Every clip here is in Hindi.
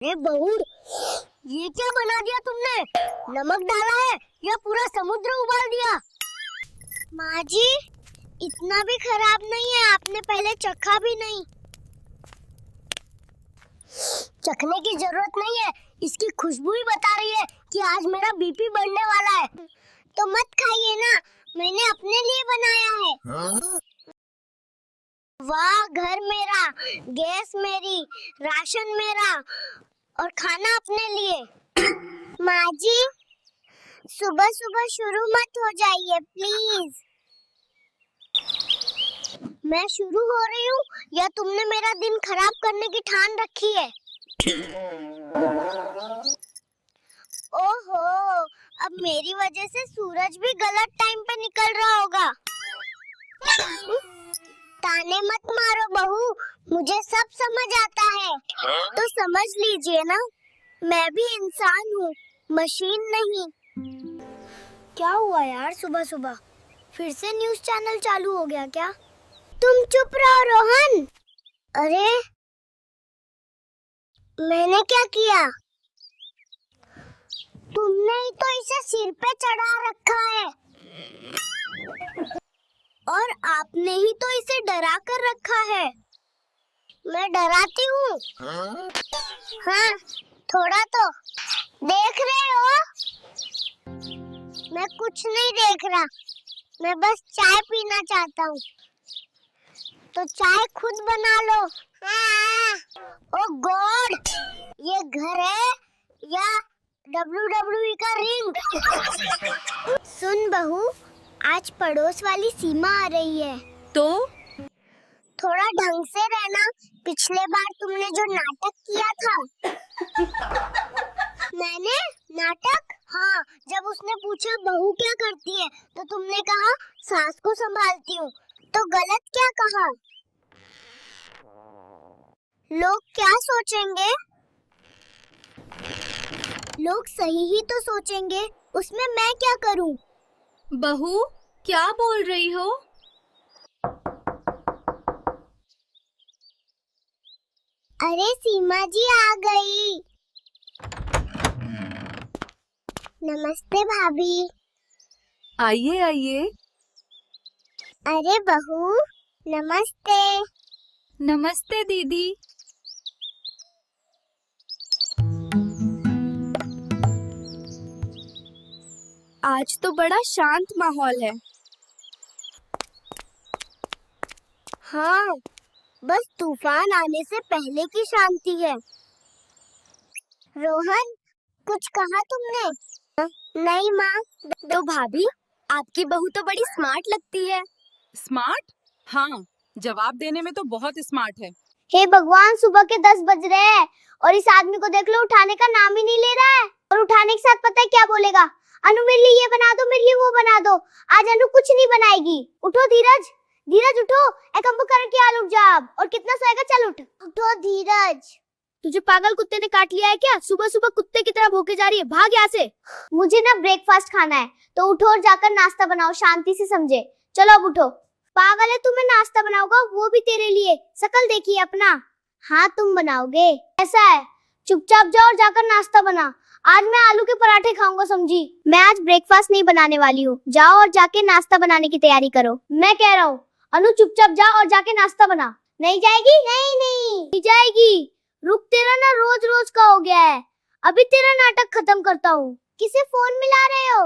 अरे बहू, ये क्या बना दिया तुमने? नमक डाला है या पूरा समुद्र उबाल दिया? माँ जी, इतना भी खराब नहीं है, आपने पहले चखा भी नहीं। चखने की जरूरत नहीं है, इसकी खुशबू ही बता रही है कि आज मेरा बीपी बढ़ने वाला है। तो मत खाइए ना, मैंने अपने लिए बनाया है। हाँ? वाह, घर मेरा, गैस मेरी, राशन मेरा और खाना अपने लिए। माँ जी, सुबह सुबह शुरू मत हो जाइए प्लीज। मैं शुरू हो रही हूँ या तुमने मेरा दिन खराब करने की ठान रखी है? ओहो, अब मेरी वजह से सूरज भी गलत टाइम पे निकल रहा होगा। ताने मत मारो बहू, मुझे सब समझ आता है। तो समझ लीजिए ना, मैं भी इंसान हूँ, मशीन नहीं। क्या हुआ यार, सुबह सुबह फिर से न्यूज़ चैनल चालू हो गया क्या? तुम चुप रहो रोहन। अरे मैंने क्या किया? तुमने ही तो इसे सिर पे चढ़ा रखा है और आपने ही तो इसे डरा कर रखा है। मैं डराती हूँ? हाँ, थोड़ा तो। देख रहे हो? मैं कुछ नहीं देख रहा, मैं बस चाय पीना चाहता हूँ। तो चाय खुद बना लो। ओ गॉड, ये घर है या WWE का रिंग? सुन बहू, आज पड़ोस वाली सीमा आ रही है। तो थोड़ा ढंग से रहना, पिछले बार तुमने जो नाटक किया था। मैंने नाटक? हाँ, जब उसने पूछा बहू क्या करती है तो तुमने कहा सास को संभालती हूँ। तो गलत क्या कहा? लोग क्या सोचेंगे? लोग सही ही तो सोचेंगे, उसमें मैं क्या करूँ? बहू, क्या बोल रही हो? अरे सीमा जी आ गई। नमस्ते भाभी। आइए आइए। अरे बहू, नमस्ते। नमस्ते दीदी। आज तो बड़ा शांत माहौल है। हाँ, बस तूफान आने से पहले की शांति है। रोहन, कुछ कहा तुमने? नहीं माँ। तो भाभी, आपकी बहू तो बड़ी स्मार्ट लगती है। स्मार्ट? हाँ, जवाब देने में तो बहुत स्मार्ट है। हे भगवान, सुबह के 10 बज रहे हैं और इस आदमी को देख लो, उठाने का नाम ही नहीं ले रहा है। और उठाने के साथ पता है क्या बोलेगा? अनु मेरे लिए ये बना दो, मेरे लिए वो बना दो। आज अनु कुछ नहीं बनाएगी। उठो धीरज, धीरज उठो। एक कंबू करके आल उठ जा अब। और कितना सोएगा, चल उठ। उठो धीरज। तुझे पागल कुत्ते ने काट लिया है क्या? सुबह सुबह कुत्ते की तरह भौंके जा रही है, भाग यहाँ से। मुझे ना ब्रेकफास्ट खाना है, तो उठो और जाकर नाश्ता बनाओ, शांति से समझे। चलो अब उठो। पागल है, तुम्हें नाश्ता बनाऊंगा, वो भी तेरे लिए। शकल देखिए अपना। हाँ, तुम बनाओगे? ऐसा है, चुपचाप जाओ और जाकर नाश्ता बना। आज मैं आलू के पराठे खाऊंगा, समझी? मैं आज ब्रेकफास्ट नहीं बनाने वाली हूँ। जाओ और जाके नाश्ता बनाने की तैयारी करो। मैं कह रहा हूँ, अनु चुपचाप जा और जाके नाश्ता बना। नहीं जाएगी? नहीं नहीं जाएगी। रुक, तेरा ना रोज रोज का हो गया है। अभी तेरा नाटक खत्म करता हूँ। किसे फोन मिला रहे हो?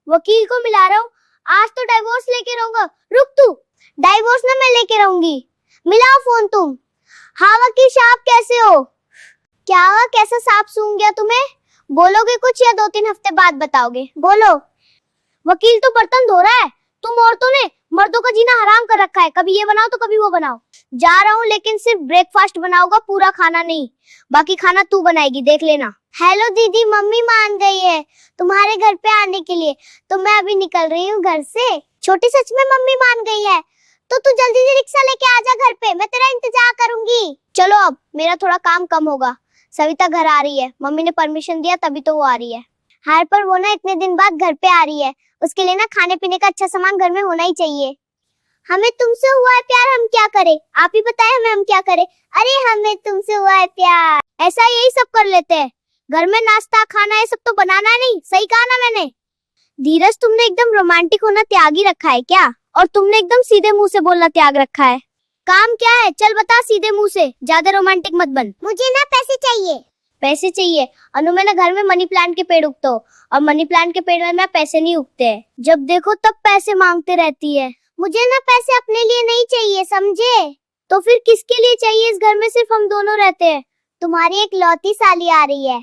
वकील को मिला रहा हूँ। आज तो डाइवोर्स लेके रहूंगा। रुक तू, डाइवोर्स ना मैं लेके रहूंगी। मिलाओ फोन तुम। हाँ वकील साहब, कैसे हो? क्या हुआ, कैसा सांप सूंघ गया तुम्हें? बोलोगे कुछ या 2-3 हफ्ते बाद बताओगे? बोलो। वकील तो बर्तन धो रहा है, तुम औरतों ने मर्दों का जीना हराम कर रखा है। कभी ये बनाओ तो कभी वो बनाओ। जा रहा हूँ, लेकिन सिर्फ ब्रेकफास्ट बनाऊंगा, पूरा खाना नहीं। बाकी खाना तू बनाएगी, देख लेना। हेलो दीदी, मम्मी मान गई है तुम्हारे घर पे आने के लिए, तो मैं अभी निकल रही हूँ घर से। छोटी, सच में मम्मी मान गई है? तो तू जल्दी से रिक्शा लेके आ जा घर पे, मैं तेरा इंतजार करूंगी। चलो अब मेरा थोड़ा काम कम होगा। सविता घर आ रही है, मम्मी ने परमिशन दिया तभी तो वो आ रही है। हार पर वो ना इतने दिन बाद घर पे आ रही है, उसके लिए ना खाने पीने का अच्छा सामान घर में होना ही चाहिए। हमें तुमसे हुआ है प्यार, हम क्या करें? आप ही बताएं हमें, हम क्या करें? अरे हमें तुमसे हुआ है प्यार। ऐसा यही सब कर लेते हैं। घर में नाश्ता खाना ये सब तो बनाना नहीं, सही कहा ना मैंने? धीरज, तुमने एकदम रोमांटिक होना त्याग ही रखा है क्या? और तुमने एकदम सीधे मुंह से बोलना त्याग रखा है। काम क्या है? चल बता सीधे मुंह से, ज्यादा रोमांटिक मत बन। मुझे ना पैसे चाहिए। पैसे चाहिए? अनु, मैंने घर में मनी प्लांट के पेड़ उगते हो और मनी प्लांट के पेड़ में ना पैसे नहीं उगते हैं। जब देखो तब पैसे मांगते रहती है। मुझे ना पैसे अपने लिए नहीं चाहिए, समझे? तो फिर किसके लिए चाहिए? इस घर में सिर्फ हम दोनों रहते हैं। तुम्हारी एक लौती साली आ रही है।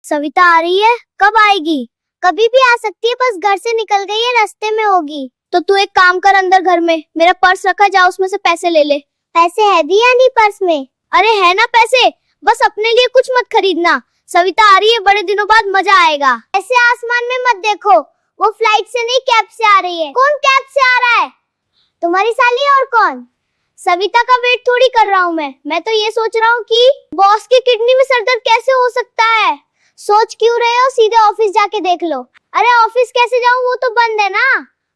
सविता आ रही है? कब आएगी? कभी भी आ सकती है, बस घर से निकल गई है, रास्ते में होगी। तो तू एक काम कर, अंदर घर में मेरा पर्स रखा, जा उसमें से पैसे ले ले। पैसे है भी या नहीं पर्स में? अरे है ना पैसे, बस अपने लिए कुछ मत खरीदना। सविता आ रही है, बड़े दिनों बाद मजा आएगा। ऐसे आसमान में मत देखो, वो फ्लाइट से नहीं कैब से आ रही है। कौन कैब से आ रहा है? तुम्हारी साली और कौन? सविता का वेट थोड़ी कर रहा हूँ मैं तो ये सोच रहा हूँ कि बॉस की किडनी में सरदर्द कैसे हो सकता है। सोच क्यों रहे हो? सीधे ऑफिस जाके देख लो। अरे ऑफिस कैसे जाऊँ, वो तो बंद है ना।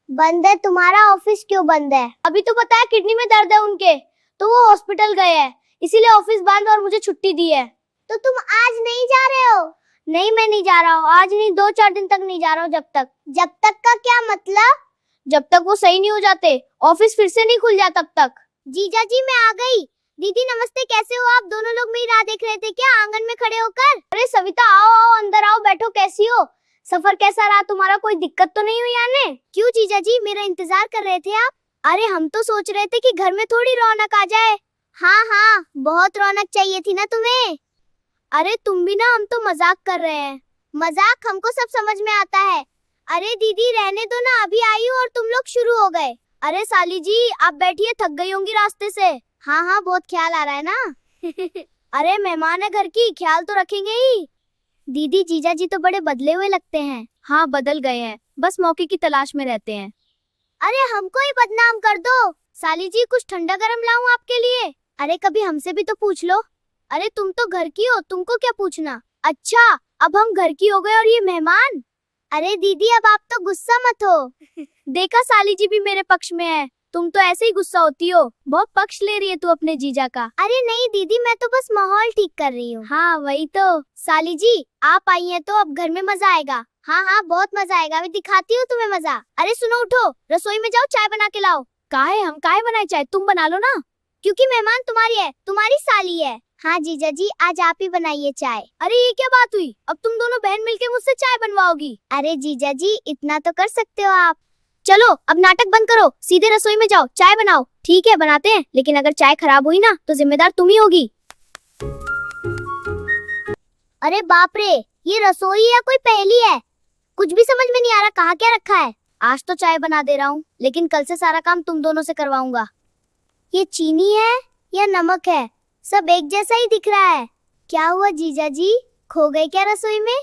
बंद है? तुम्हारा ऑफिस क्यों बंद है? अभी तो पता है किडनी में दर्द है उनके, तो वो हॉस्पिटल गए हैं, इसीलिए ऑफिस बंद और मुझे छुट्टी दी है। तो तुम आज नहीं जा रहे हो? नहीं, मैं नहीं जा रहा हूँ, आज नहीं, 2-4 दिन तक नहीं जा रहा हूँ। जब तक का क्या मतलब? जब तक वो सही नहीं हो जाते, ऑफिस फिर से नहीं खुल जाता तब तक। जीजा जी, मैं आ गई। दीदी नमस्ते, कैसे हो आप? दोनों लोग मेरी राह देख रहे थे क्या आंगन में खड़े होकर? अरे सविता, आओ आओ अंदर आओ, बैठो। कैसी हो? सफर कैसा रहा तुम्हारा? कोई दिक्कत तो नहीं हुई आने? क्यों जीजा जी, मेरा इंतजार कर रहे थे आप? अरे हम तो सोच रहे थे कि घर में थोड़ी रौनक आ जाए। हाँ हाँ, बहुत रौनक चाहिए थी ना तुम्हें। अरे तुम भी ना, हम तो मजाक कर रहे हैं। मजाक हमको सब समझ में आता है। अरे दीदी रहने दो ना, अभी आई हूँ और तुम लोग शुरू हो गए। अरे साली जी आप बैठिए, थक गई होंगी रास्ते से। हाँ हाँ, बहुत ख्याल आ रहा है ना। अरे मेहमान है घर की, ख्याल तो रखेंगे ही। दीदी जीजा जी तो बड़े बदले हुए लगते हैं। हाँ बदल गए हैं, बस मौके की तलाश में रहते हैं। अरे हमको ही बदनाम कर दो। साली जी कुछ ठंडा गरम लाऊं आपके लिए? अरे कभी हमसे भी तो पूछ लो। अरे तुम तो घर की हो, तुमको क्या पूछना। अच्छा, अब हम घर की हो गए और ये मेहमान। अरे दीदी अब आप तो गुस्सा मत हो। देखा, साली जी भी मेरे पक्ष में है। तुम तो ऐसे ही गुस्सा होती हो, बहुत पक्ष ले रही है तू अपने जीजा का। अरे नहीं दीदी, मैं तो बस माहौल ठीक कर रही हूँ। हाँ वही तो। साली जी आप आई हैं तो अब घर में मजा आएगा। हाँ हाँ बहुत मजा आएगा, मैं दिखाती हूँ तुम्हें मजा। अरे सुनो, उठो रसोई में जाओ, चाय बना के लाओ। काहे हम काहे बनाए चाय? तुम बना लो ना। क्योंकि मेहमान तुम्हारी है, तुम्हारी साली है। हाँ जीजा जी, आज आप ही बनाइए चाय। अरे ये क्या बात हुई? अब तुम दोनों बहन मिलके मुझसे चाय बनवाओगी? अरे जीजा जी इतना तो कर सकते हो आप। चलो अब नाटक बंद करो, सीधे रसोई में जाओ, चाय बनाओ। ठीक है बनाते हैं, लेकिन अगर चाय खराब हुई ना तो जिम्मेदार तुम ही होगी। अरे बाप रे, ये रसोई या कोई पहेली है? कुछ भी समझ में नहीं आ रहा, कहाँ क्या रखा है। आज तो चाय बना दे रहा हूँ, लेकिन कल से सारा काम तुम दोनों से करवाऊंगा। ये चीनी है या नमक है? सब एक जैसा ही दिख रहा है। क्या हुआ जीजा जी, खो गए क्या रसोई में?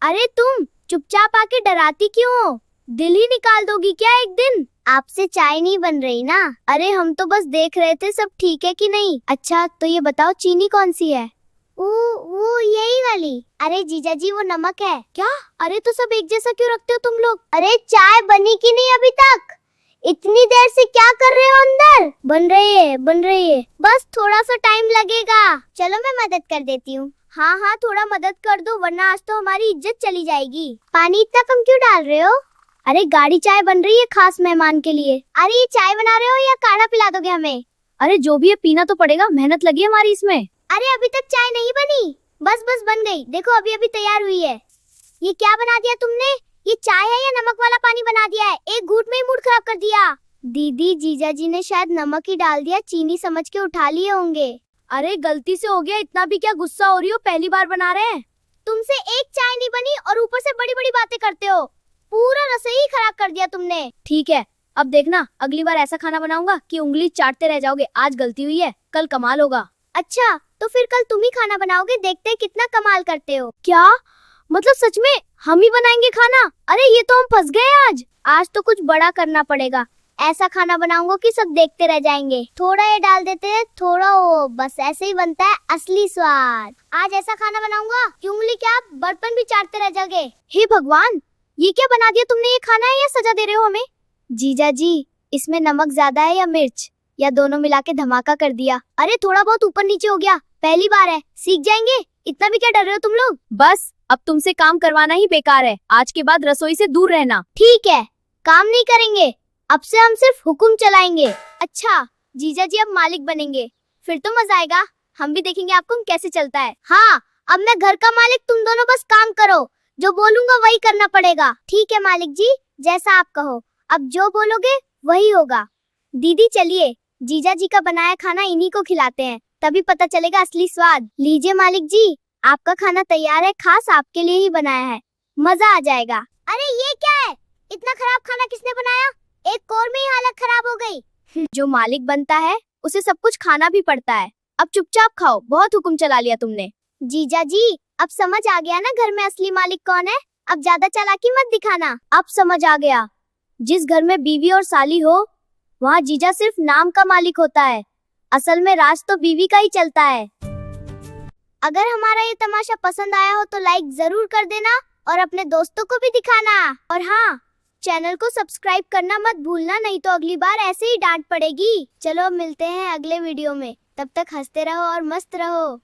अरे तुम चुपचाप आके डराती क्यों हो? दिल ही निकाल दोगी क्या एक दिन? आपसे चाय नहीं बन रही ना? अरे हम तो बस देख रहे थे सब ठीक है कि नहीं। अच्छा तो ये बताओ चीनी कौन सी है? वो यही वाली। अरे जीजा जी वो नमक है। क्या? अरे तो सब एक जैसा क्यों रखते हो तुम लोग? अरे चाय बनी कि नहीं अभी तक? इतनी देर से क्या कर रहे हो अंदर? बन रही है। बस थोड़ा सा टाइम लगेगा। चलो मैं मदद कर देती हूँ। हाँ हाँ थोड़ा मदद कर दो, वरना आज तो हमारी इज्जत चली जाएगी। पानी इतना कम क्यों डाल रहे हो? अरे गाढ़ी चाय बन रही है खास मेहमान के लिए। अरे ये चाय बना रहे हो या काढ़ा पिला दोगे हमें? अरे जो भी है पीना तो पड़ेगा, मेहनत लगी है हमारी इसमें। अरे अभी तक चाय नहीं बनी? बस बन गई, देखो अभी अभी तैयार हुई है। ये क्या बना दिया तुमने? ये चाय है या नमक वाला पानी बना दिया है? एक घूंट में ही मूड खराब कर दिया। दीदी जीजा जी ने शायद नमक ही डाल दिया, चीनी समझ के उठा लिए होंगे। अरे गलती से हो गया, इतना भी क्या गुस्सा हो रही हो? पहली बार बना रहे हैं। तुमसे एक चाय नहीं बनी और ऊपर से बड़ी बड़ी बातें करते हो। पूरा रसोई खराब कर दिया तुमने। ठीक है, अब देखना अगली बार ऐसा खाना बनाऊंगा कि उंगली चाटते रह जाओगे। आज गलती हुई है, कल कमाल होगा। अच्छा तो फिर कल तुम ही खाना बनाओगे, देखते हैं कितना कमाल करते हो। क्या मतलब सच में हम ही बनाएंगे खाना? अरे ये तो हम फंस गए। आज तो कुछ बड़ा करना पड़ेगा। ऐसा खाना बनाऊंगा कि सब देखते रह जाएंगे। थोड़ा ये डाल देते हैं, थोड़ा वो, बस ऐसे ही बनता है असली स्वाद। आज ऐसा खाना बनाऊंगा कि उंगली क्या आप बर्तन भी चाटते रह जाओगे। हे भगवान, ये क्या बना दिया तुमने? ये खाना है या सजा दे रहे हो हमें? जीजा जी इसमें नमक ज्यादा है या मिर्च, या दोनों मिला के धमाका कर दिया। अरे थोड़ा बहुत ऊपर नीचे हो गया, पहली बार है, सीख जाएंगे। इतना भी क्या डर रहे हो तुम लोग? बस अब तुमसे काम करवाना ही बेकार है। आज के बाद रसोई से दूर रहना। ठीक है, काम नहीं करेंगे, अब से हम सिर्फ हुक्म चलाएंगे। अच्छा, जीजा जी अब मालिक बनेंगे, फिर तो मजा आएगा। हम भी देखेंगे आपको कैसे चलता है। हाँ, अब मैं घर का मालिक, तुम दोनों बस काम करो, जो बोलूंगा वही करना पड़ेगा। ठीक है मालिक जी, जैसा आप कहो, अब जो बोलोगे वही होगा। दीदी चलिए, जीजा जी का बनाया खाना इन्हीं को खिलाते हैं, तभी पता चलेगा असली स्वाद। लीजिए मालिक जी, आपका खाना तैयार है, खास आपके लिए ही बनाया है, मजा आ जाएगा। अरे ये क्या है, इतना खराब खाना किसने बनाया? एक कौर में ही हालत खराब हो गई। जो मालिक बनता है उसे सब कुछ खाना भी पड़ता है। अब चुपचाप खाओ, बहुत हुक्म चला लिया तुमने। जीजा जी, अब समझ आ गया ना घर में असली मालिक कौन है? अब ज्यादा चालाकी मत दिखाना। अब समझ आ गया, जिस घर में बीवी और साली हो वहाँ जीजा सिर्फ नाम का मालिक होता है, असल में राज तो बीवी का ही चलता है। अगर हमारा ये तमाशा पसंद आया हो तो लाइक जरूर कर देना और अपने दोस्तों को भी दिखाना। और हाँ, चैनल को सब्सक्राइब करना मत भूलना, नहीं तो अगली बार ऐसे ही डांट पड़ेगी। चलो मिलते हैं अगले वीडियो में, तब तक हंसते रहो और मस्त रहो।